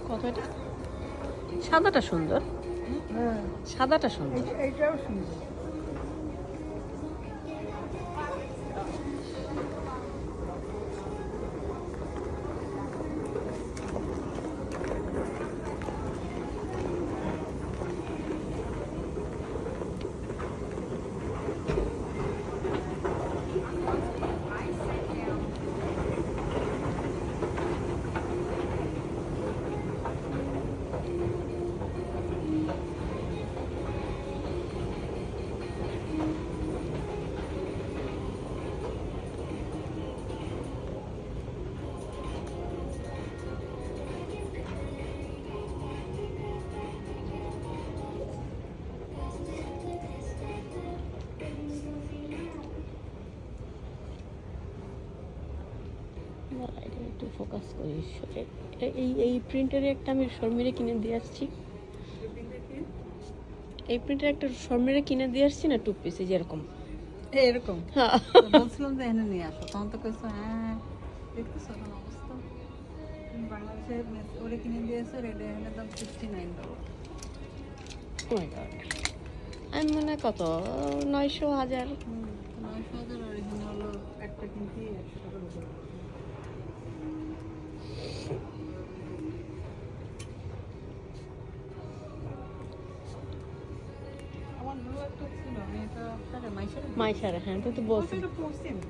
কত এটা? সাদাটা সুন্দর, হ্যাঁ, সাদাটা সুন্দর। এইটাও সুন্দর। এটা একটু ফোকাস করি। এই প্রিন্টারে একটা আমি শর্মিরে কিনে দিয়ে আসছি। এই প্রিন্টার একটা শর্মিরে কিনে দিয়ে আসছি না, টু পিস যেরকম। এরকম হ্যাঁ, বলছিলাম যে এখানে নিয়ে আসো, তখন তো কইছো হ্যাঁ দেখতেছো এখন অবস্থা। তুমি বাংলাদেশে ওরে কিনে দিয়েছো, রেডি এখানে দাম $69। oh my God, আমি মনে হয় কত 900 1000। 9,000, আর এখানে হলো একটা কিনতে $100 বেশি। আমার ব্লু একটা ছিল, আমি এটা মাইশারে মাইশারে, হ্যাঁ তুই তো বলছিস। পড়ছি আমি।